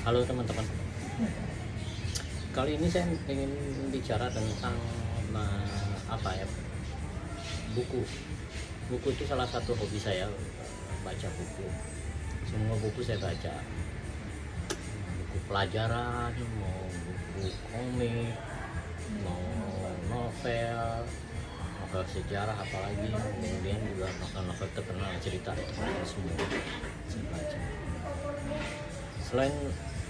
Halo teman-teman, kali ini saya ingin bicara tentang apa ya, buku. Buku itu salah satu hobi saya, baca buku. Semua buku saya baca, buku pelajaran, mau buku komik, mau novel, novel sejarah, apalagi kemudian juga novel-novel terkenal, cerita semua saya baca. Selain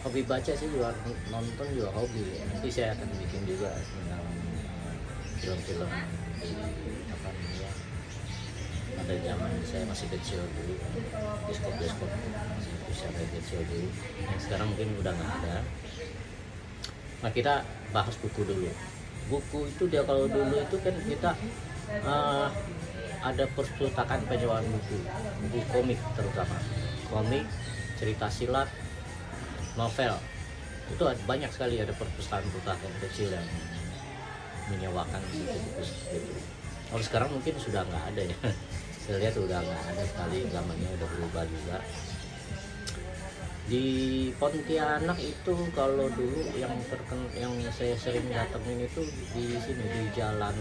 hobi baca sih juga nonton juga hobi. Nanti saya akan bikin juga tentang film-film di apa namanya, pada zaman saya masih kecil dulu, bioskop masih saya kecil dulu, yang sekarang mungkin udah nggak ada. Nah, kita bahas buku dulu. Buku itu dia, kalau dulu itu kan kita ada perpustakaan penyewaan buku komik, terutama komik, cerita silat, novel. Itu banyak sekali, ada perpustakaan kecil yang menyewakan buku-buku seperti itu. Kalau sekarang mungkin sudah nggak ada ya. Saya lihat udah nggak ada sekali, zamannya udah berubah juga. Di Pontianak itu kalau dulu yang yang saya sering datengin itu di sini, di jalan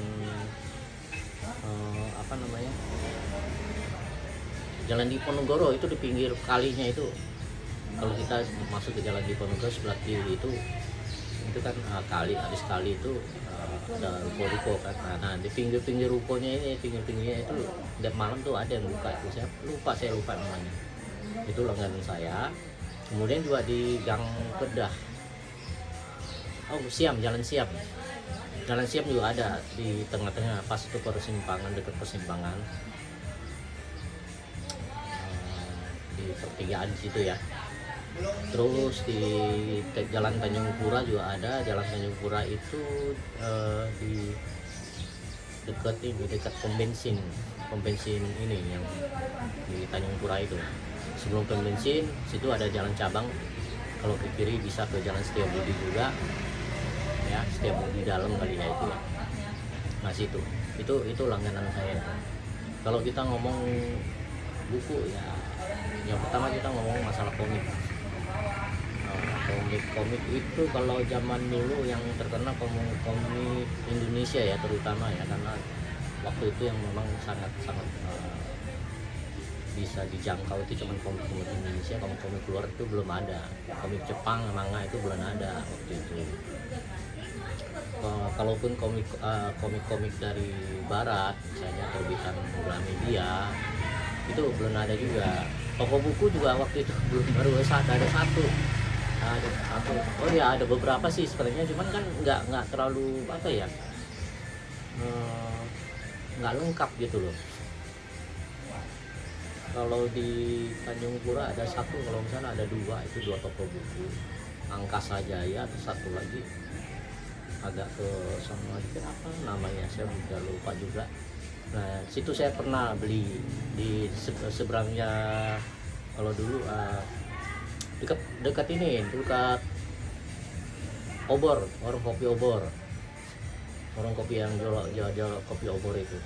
apa namanya, Jalan Diponegoro, itu di pinggir kalinya itu. Kalau kita masuk ke Jalan Diponegoro sebelah kiri itu kan kali, habis kali itu ada ruko-ruko kan. Nah, di pinggir-pinggir rukonya ini, pinggir-pinggirnya itu tiap malam tuh ada yang buka itu. Saya lupa namanya. Itu langganan saya. Kemudian juga di Gang Kedah. Jalan Siam. Jalan Siam juga ada di tengah-tengah, pas itu persimpangan, dekat persimpangan. Di pertigaan situ ya. Terus di Jalan Tanjung Pura juga ada. Jalan Tanjung Pura itu di dekat pom bensin ini yang di Tanjung Pura itu. Sebelum pom bensin situ ada jalan cabang, kalau ke kiri bisa ke Jalan Setiabudi juga ya, Setiabudi dalam kali ya itu ya. Nah, situ itu langganan saya. Kalau kita ngomong buku ya, yang pertama kita ngomong masalah komik. Komik itu kalau zaman dulu yang terkenal komik Indonesia ya, terutama ya, karena waktu itu yang memang sangat bisa dijangkau itu cuma komik Indonesia. Komik luar itu belum ada. Komik Jepang, manga itu belum ada waktu itu. Kalaupun komik dari barat, misalnya terbitan Gramedia, itu belum ada juga. Toko buku juga waktu itu belum, baru ada satu. Oh ya, ada beberapa sih sebenarnya, cuman kan nggak terlalu apa ya, nggak lengkap gitu loh. Kalau di Tanjung Pura ada satu, kalau misalnya ada dua toko buku. Angkasa Jaya, atau satu lagi agak ke sana lagi, apa namanya saya udah lupa juga. Nah, situ saya pernah beli di seberangnya. Kalau dulu dekat Obor, warung kopi yang jual kopi Obor itu.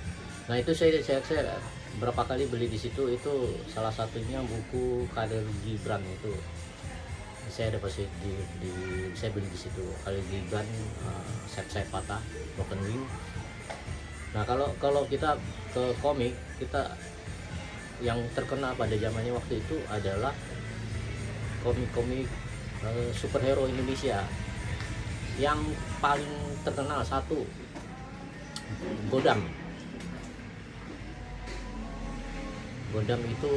Nah, itu saya berapa kali beli di situ. Itu salah satunya buku Kader Gibran itu. Saya deposit saya beli di situ. Kader Gibran, Sayap Patah, Broken Wing. Nah, kalau kita ke komik, kita yang terkenal pada zamannya waktu itu adalah komik-komik superhero Indonesia. Yang paling terkenal satu, Godam itu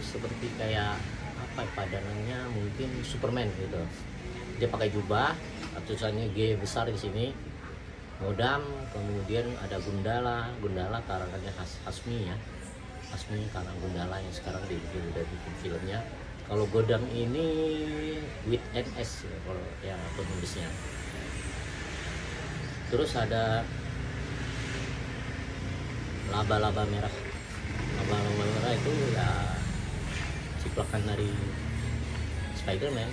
seperti kayak apa padanannya, mungkin Superman gitu. Dia pakai jubah, tulisannya G besar di sini, Godam. Kemudian ada Gundala karangannya Hasmi karang Gundala yang sekarang udah bikin filmnya. Kalau Godam ini with NS ya, kalau yang penulisnya. Terus ada laba-laba merah itu ya ciplakan dari Spider-Man.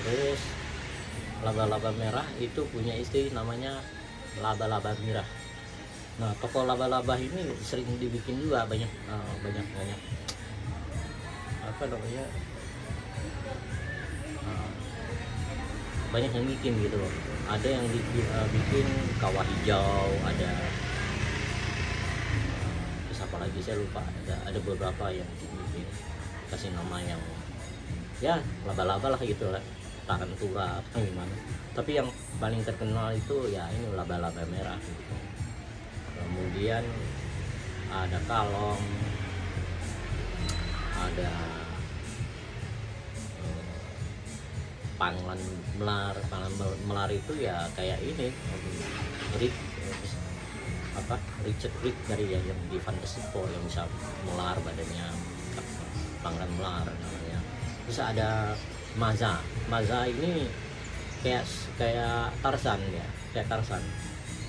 Terus laba-laba merah itu punya istri namanya Laba-laba Mirah. Nah, toko laba-laba ini sering dibikin juga banyak apa namanya, banyak yang bikin gitu loh. Ada yang bikin kawah hijau, ada terus apa lagi saya lupa, ada beberapa yang bikin kasih nama yang ya laba-laba lah gitu lah, tarantura atau gimana. Tapi yang paling terkenal itu ya ini laba-laba merah gitu. Kemudian ada kalong, ada panglan melar. Panglan melar itu ya kayak ini Rick, Richard Rick dari yang di Fantastic Four yang bisa melar badannya, panglan melar namanya. Terus ada Maza ini kayak Tarzan ya, kayak Tarzan.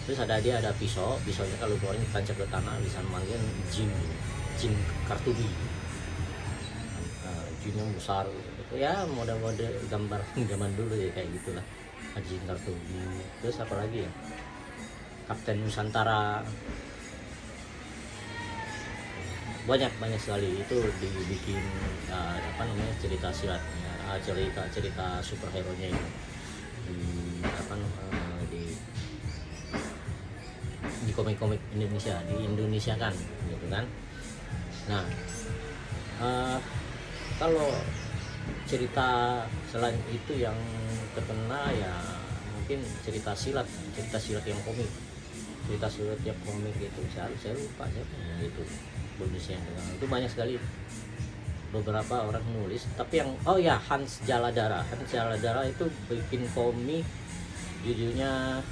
Terus ada pisaunya kalau keluarin tancap ke tanah bisa manggil jin kartubi. Jinnya besar gitu ya, mode gambar zaman dulu ya kayak gitulah, jin kartubi. Terus apa lagi ya, Kapten Nusantara, banyak sekali itu dibikin cerita silatnya, cerita superhero nya itu di komik-komik Indonesia, di Indonesia kan gitu kan. Nah kalau cerita selain itu yang terkenal ya mungkin cerita silat yang komik, gitu. Saya lupa siapa itu Indonesia yang terkenal itu, banyak sekali beberapa orang nulis. Tapi yang Hans Jaladara itu bikin komik judulnya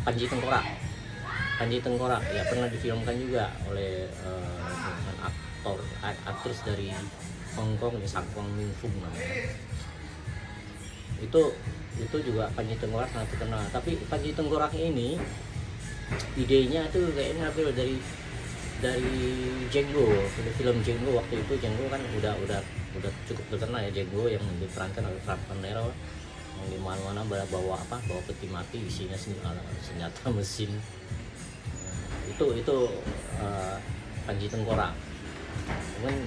Panji Tengkorak ya, pernah difilmkan juga oleh aktris dari Hong Kong ya, Sang Kwang Min Fung namanya. Itu juga Panji Tengkorak sangat terkenal. Tapi Panji Tengkorak ini idenya tuh kayaknya hampir dari Django, film Django. Waktu itu Django kan udah cukup terkenal ya, Django yang diperankan oleh Frank Panero, yang di mana-mana bawa peti mati isinya senjata mesin. Itu Panji Tengkorak. Kemudian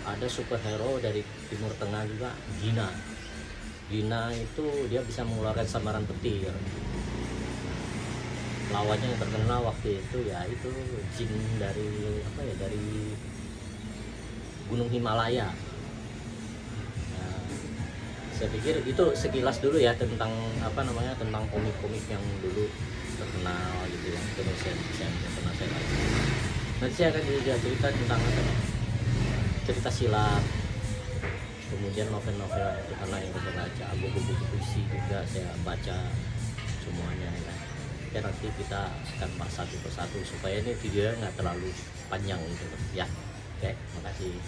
ada superhero dari Timur Tengah juga, Gina itu dia bisa mengeluarkan sambaran petir. Lawannya yang terkenal waktu itu ya itu jin dari Gunung Himalaya. Nah, saya pikir itu sekilas dulu ya tentang tentang komik-komik yang dulu terkenal gitu ya. Terus saya pernah saya baca. Nanti saya akan juga cerita tentang cerita silat, kemudian novel-novel itu karena yang saya baca, buku-buku puisi juga saya baca semuanya ya. Oke, nanti kita akan bahas satu persatu supaya ini videonya nggak terlalu panjang gitu ya. Oke, makasih.